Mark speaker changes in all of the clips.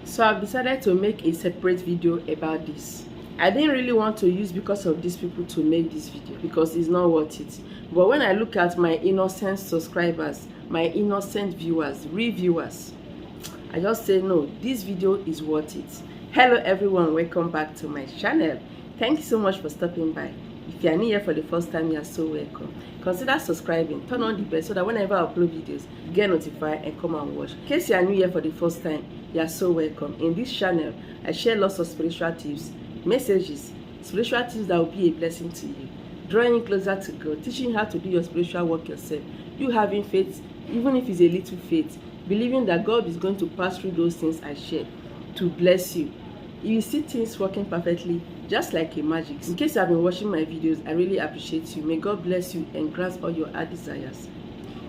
Speaker 1: So I've decided to make a separate video about this. I didn't really want to use because of these people to make this video because it's not worth it. But when I look at my innocent subscribers, my innocent viewers, reviewers, I just say no, this video is worth it. Hello everyone, welcome back to my channel. Thank you so much for stopping by. If you are new here for the first time, you are so welcome. Consider subscribing, turn on the bell so that whenever I upload videos, you get notified and come and watch. In case you are new here for the first time, you are so welcome. In this channel, I share lots of spiritual tips, messages, spiritual tips that will be a blessing to you, drawing you closer to God, teaching you how to do your spiritual work yourself, you having faith, even if it's a little faith, believing that God is going to pass through those things I share to bless you. You see things working perfectly, just like a magic. In case you have been watching my videos, I really appreciate you. May God bless you and grant all your heart desires.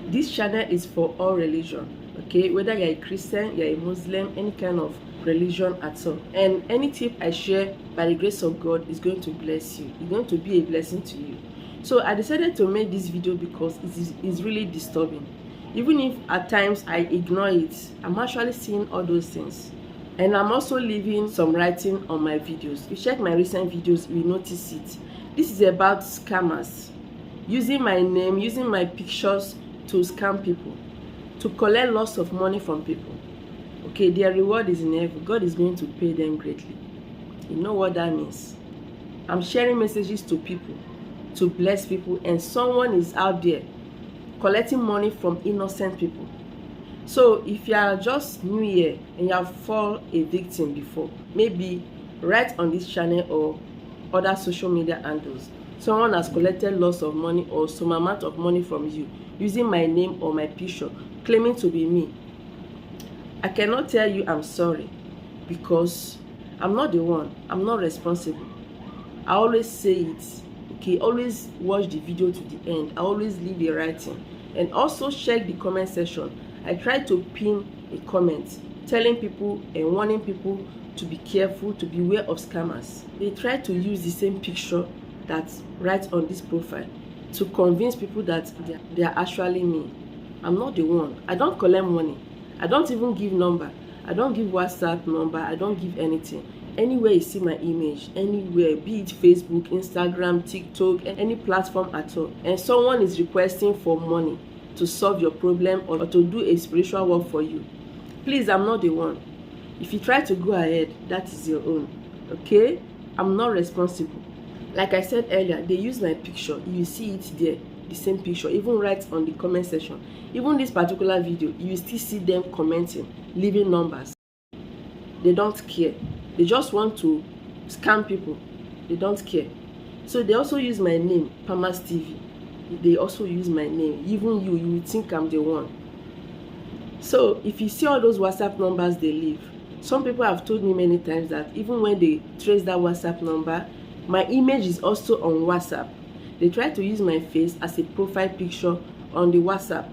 Speaker 1: This channel is for all religion, okay? Whether you're a Christian, you're a Muslim, any kind of religion at all. And any tip I share by the grace of God is going to bless you. It's going to be a blessing to you. So I decided to make this video because it's really disturbing. Even if at times I ignore it, I'm actually seeing all those things. And I'm also leaving some writing on my videos. If you check my recent videos, you will notice it. This is about scammers using my name, using my pictures to scam people, to collect lots of money from people. Okay, their reward is in heaven. God is going to pay them greatly. You know what that means? I'm sharing messages to people, to bless people, and someone is out there collecting money from innocent people. So if you are just new here and you have fallen a victim before, maybe right on this channel or other social media handles, someone has collected lots of money or some amount of money from you using my name or my picture, claiming to be me, I cannot tell you I'm sorry because I'm not the one. I'm not responsible. I always say it. Okay, always watch the video to the end. I always leave a writing and also check the comment section. I try to pin a comment telling people and warning people to be careful, to beware of scammers. They try to use the same picture that's right on this profile to convince people that they are actually me. I'm not the one. I don't collect money. I don't even give number. I don't give WhatsApp number. I don't give anything. Anywhere you see my image, anywhere, be it Facebook, Instagram, TikTok, any platform at all, and someone is requesting for money to solve your problem or to do a spiritual work for you, please, I'm not the one. If you try to go ahead, that is your own, okay? I'm not responsible. Like I said earlier, they use my picture. You see it there, the same picture, even right on the comment section. Even this particular video, you still see them commenting, leaving numbers. They don't care. They just want to scam people. They don't care. So they also use my name, Pamax Tv. They also use my name. Even you will think I'm the one. So if you see all those WhatsApp numbers they leave, some people have told me many times that even when they trace that WhatsApp number, my image is also on WhatsApp. They try to use my face as a profile picture on the WhatsApp.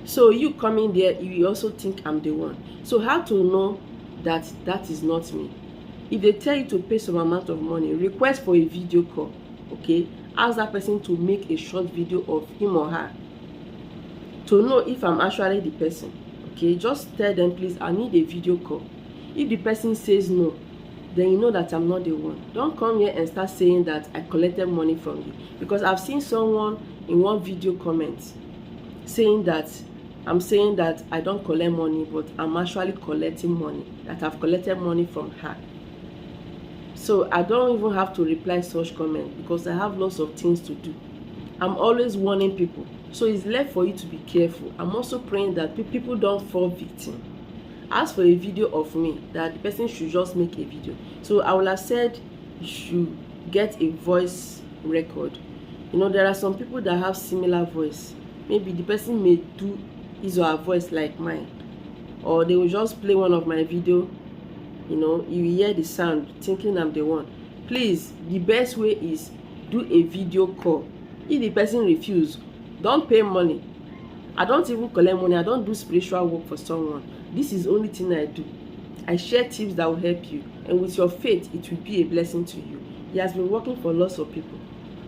Speaker 1: So you coming there, you also think I'm the one. So how to know that that is not me? If they tell you to pay some amount of money, request for a video call, okay? Ask that person to make a short video of him or her to know if I'm actually the person, okay? Just tell them, please, I need a video call. If the person says no, then you know that I'm not the one. Don't come here and start saying that I collected money from you, because I've seen someone in one video comment saying that I'm saying that I don't collect money, but I'm actually collecting money, that I've collected money from her. So I don't even have to reply such comments because I have lots of things to do. I'm always warning people. So it's left for you to be careful. I'm also praying that people don't fall victim. Ask for a video of me, that the person should just make a video. So I will have said you should get a voice record. You know, there are some people that have similar voice. Maybe the person may do his or her voice like mine, or they will just play one of my video. You know, you hear the sound thinking I'm the one. Please, the best way is do a video call. If the person refuses, don't pay money. I don't even collect money. I don't do spiritual work for someone. This is the only thing I do. I share tips that will help you, and with your faith it will be a blessing to you. He has been working for lots of people.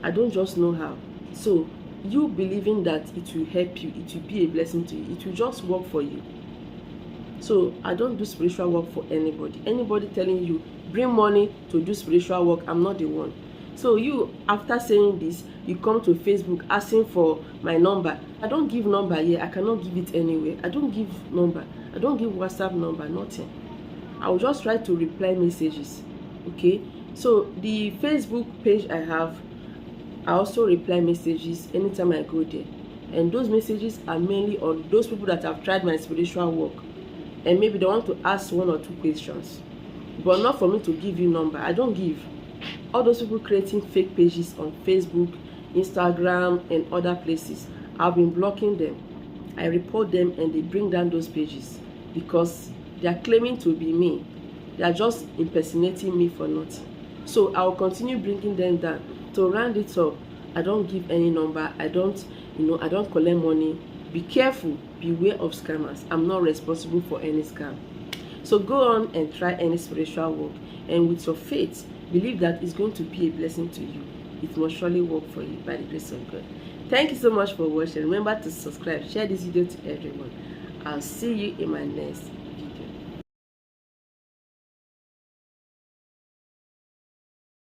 Speaker 1: I don't just know how. So you believing that it will help you, it will be a blessing to you, it will just work for you. So I don't do spiritual work for anybody. Anybody telling you bring money to do spiritual work, I'm not the one. So you, after saying this, you come to Facebook asking for my number. I don't give number here. I cannot give it anywhere. I don't give number. I don't give WhatsApp number, nothing. I will just try to reply messages. Okay, so the Facebook page I have, I also reply messages anytime I go there, and those messages are mainly on those people that have tried my spiritual work, and maybe they want to ask 1 or 2 questions, but not for me to give you number. I don't give. All those people creating fake pages on Facebook, Instagram, and other places, I've been blocking them. I report them and they bring down those pages because they are claiming to be me. They are just impersonating me for nothing. So I will continue bringing them down. To round it up, I don't give any number. I don't collect money. Be careful, beware of scammers. I'm not responsible for any scam. So go on and try any spiritual work, and with your faith, believe that it's going to be a blessing to you. It must surely work for you by the grace of God. Thank you so much for watching. Remember to subscribe, share this video to everyone. I'll see you in my next